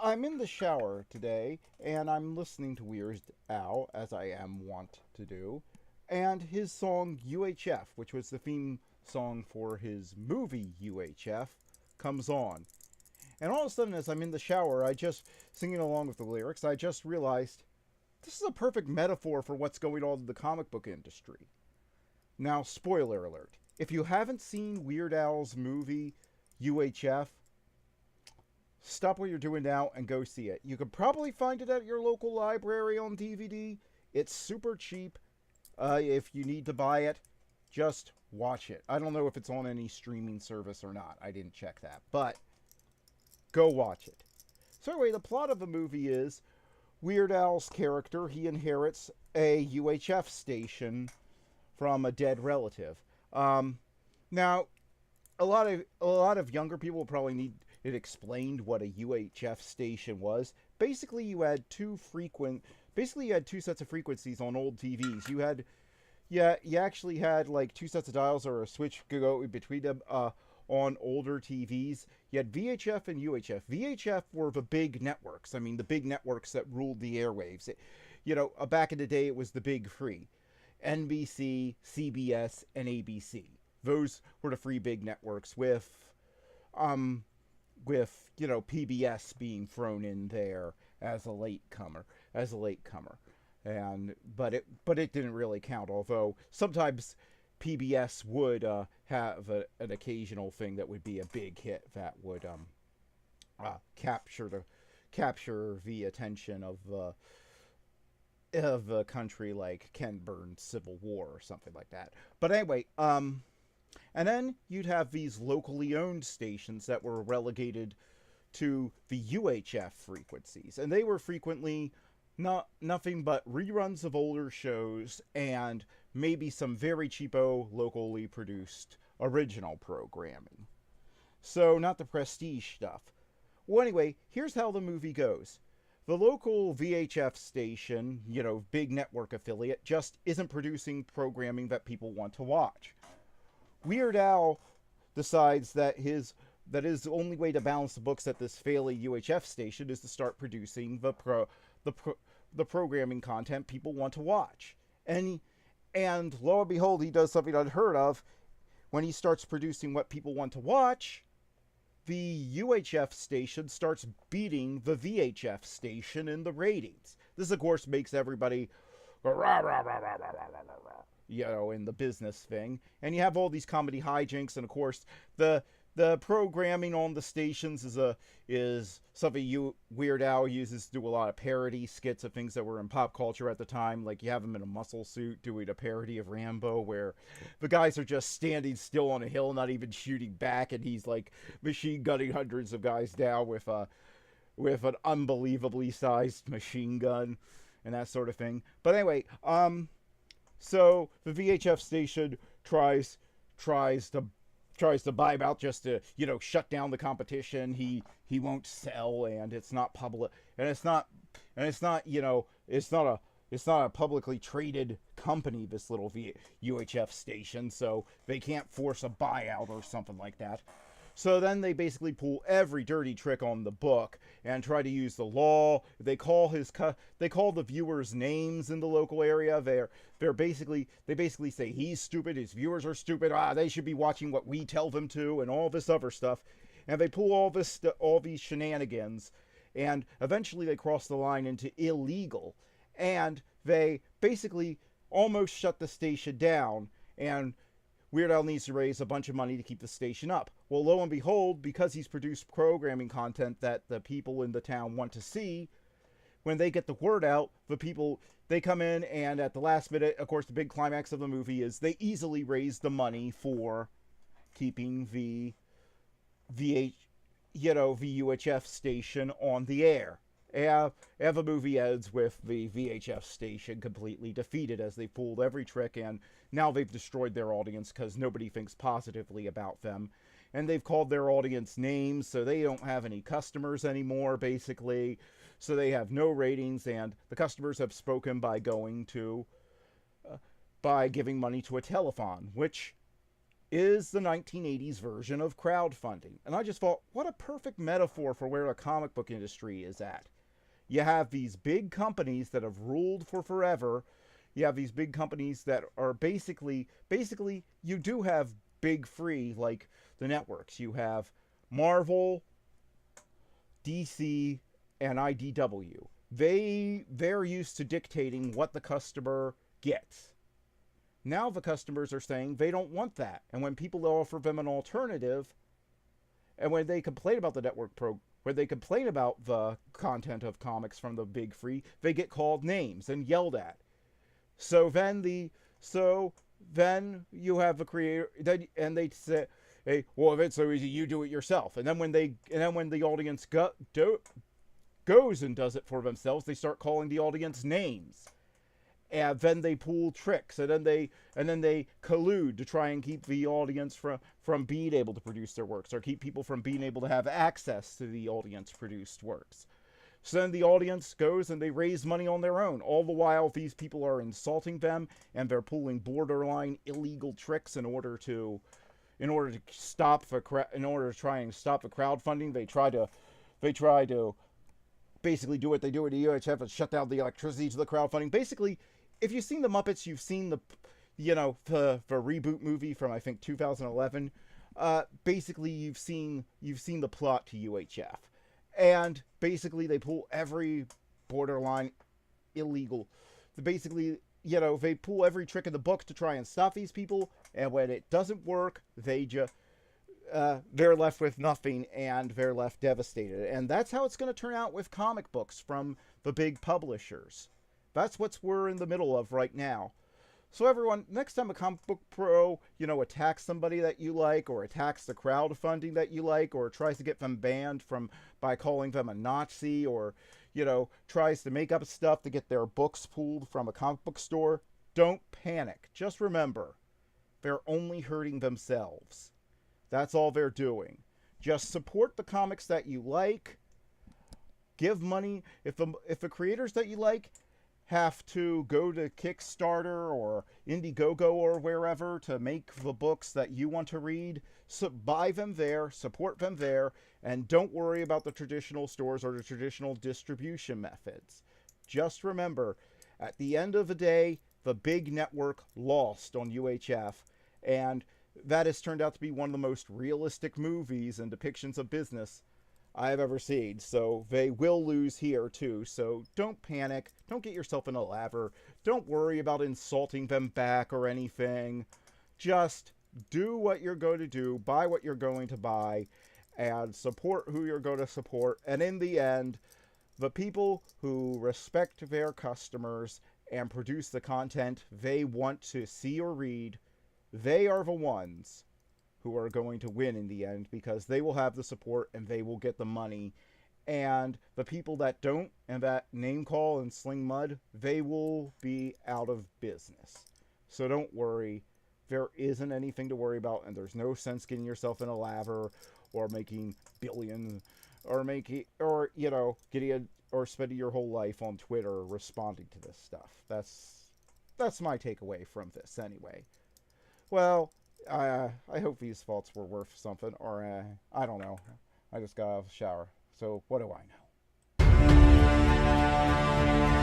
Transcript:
I'm in the shower today, and I'm listening to Weird Al, as I am wont to do, and his song UHF, which was the theme song for his movie UHF, comes on. And all of a sudden, as I'm in the shower, I just, singing along with the lyrics, I just realized this is a perfect metaphor for what's going on in the comic book industry. Now, spoiler alert. If you haven't seen Weird Al's movie UHF, stop what you're doing now and go see it. You could probably find it at your local library on DVD. It's super cheap. If you need to buy it, just watch it. I don't know if it's on any streaming service or not. I didn't check that. But go watch it. So anyway, the plot of the movie is Weird Al's character, he inherits a UHF station from a dead relative. Now, a lot of younger people will probably need it explained what a UHF station was. Basically, you had two sets of frequencies on old TVs. You actually had like two sets of dials or a switch could go between them. On older TVs, you had VHF and UHF. VHF were the big networks. I mean, the big networks that ruled the airwaves. Back in the day, it was the big three: NBC, CBS, and ABC. Those were the three big networks, um, with PBS being thrown in there as a latecomer, and but it didn't really count. Although sometimes PBS would have an occasional thing that would be a big hit that would capture the attention of a country like Ken Burns' Civil War or something like that. But anyway, and then you'd have these locally owned stations that were relegated to the UHF frequencies, and they were frequently nothing but reruns of older shows and maybe some very cheapo locally produced original programming. So not the prestige stuff. Well, anyway, here's how the movie goes. The local VHF station, big network affiliate, just isn't producing programming that people want to watch. Weird Al decides that his only way to balance the books at this failing UHF station is to start producing the programming content people want to watch. And lo and behold, he does something unheard of. When he starts producing what people want to watch, the UHF station starts beating the VHF station in the ratings. This, of course, makes everybody go rah, rah, rah, rah, rah, rah, rah, rah, in the business thing. And you have all these comedy hijinks, and of course, the programming on the stations is something Weird Al uses to do a lot of parody skits of things that were in pop culture at the time. Like you have him in a muscle suit doing a parody of Rambo, where the guys are just standing still on a hill, not even shooting back, and he's like machine gunning hundreds of guys down with an unbelievably sized machine gun and that sort of thing. But anyway, so the VHF station tries to buy him out just to shut down the competition. He won't sell, and it's not public, and it's not it's not a publicly traded company, this little UHF station, so they can't force a buyout or something like that. So then they basically pull every dirty trick on the book and try to use the law. They call the viewers names in the local area. They basically say he's stupid, his viewers are stupid. They should be watching what we tell them to, and all this other stuff. And they pull all these shenanigans, and eventually they cross the line into illegal. And they basically almost shut the station down, and Weird Al needs to raise a bunch of money to keep the station up. Well, lo and behold, because he's produced programming content that the people in the town want to see, when they get the word out, they come in, and at the last minute, of course, the big climax of the movie is they easily raise the money for keeping the UHF station on the air. And the movie ends with the VHF station completely defeated as they pulled every trick, and now they've destroyed their audience because nobody thinks positively about them. And they've called their audience names, so they don't have any customers anymore, basically. So they have no ratings, and the customers have spoken by giving money to a telethon, which is the 1980s version of crowdfunding. And I just thought, what a perfect metaphor for where the comic book industry is at. You have these big companies that have ruled for forever. You have these big companies that are basically you do have big free, like the networks. You have Marvel, DC, and IDW. They're used to dictating what the customer gets. Now the customers are saying they don't want that. And when people offer them an alternative, and when they complain about the when they complain about the content of comics from the big free, they get called names and yelled at. So then you have the creator, and they say, "Hey, well, if it's so easy, you do it yourself." And then when the audience goes and does it for themselves, they start calling the audience names. And then they pull tricks, and then they collude to try and keep the audience from being able to produce their works, or keep people from being able to have access to the audience produced works. So then the audience goes and they raise money on their own. All the while, these people are insulting them, and they're pulling borderline illegal tricks in order to try and stop the crowdfunding. They try to basically do what they do at the UHF and shut down the electricity to the crowdfunding. Basically, if you've seen the Muppets, you've seen the reboot movie from, I think, 2011. Basically, you've seen the plot to UHF, and basically they pull every borderline illegal. Basically, they pull every trick in the book to try and stop these people, and when it doesn't work, they're left with nothing, and they're left devastated. And that's how it's going to turn out with comic books from the big publishers. That's what we're in the middle of right now. So everyone, next time a comic book pro, attacks somebody that you like, or attacks the crowdfunding that you like, or tries to get them banned by calling them a Nazi, or, tries to make up stuff to get their books pulled from a comic book store, don't panic. Just remember, they're only hurting themselves. That's all they're doing. Just support the comics that you like. Give money. If the creators that you like have to go to Kickstarter or Indiegogo or wherever to make the books that you want to read, so buy them there, support them there, and don't worry about the traditional stores or the traditional distribution methods. Just remember, at the end of the day, the big network lost on UHF, and that has turned out to be one of the most realistic movies and depictions of business I've ever seen. So they will lose here too. So don't panic. Don't get yourself in a lather. Don't worry about insulting them back or anything. Just do what you're going to do. Buy what you're going to buy. And support who you're going to support. And in the end, the people who respect their customers and produce the content they want to see or read, they are the ones who are going to win in the end, because they will have the support and they will get the money. And the people that don't, and that name call and sling mud, they will be out of business. So don't worry. There isn't anything to worry about, and there's no sense getting yourself in a lather or making billions or spending your whole life on Twitter responding to this stuff. That's my takeaway from this anyway. Well, I hope these thoughts were worth something, or I don't know. I just got out of the shower, so what do I know?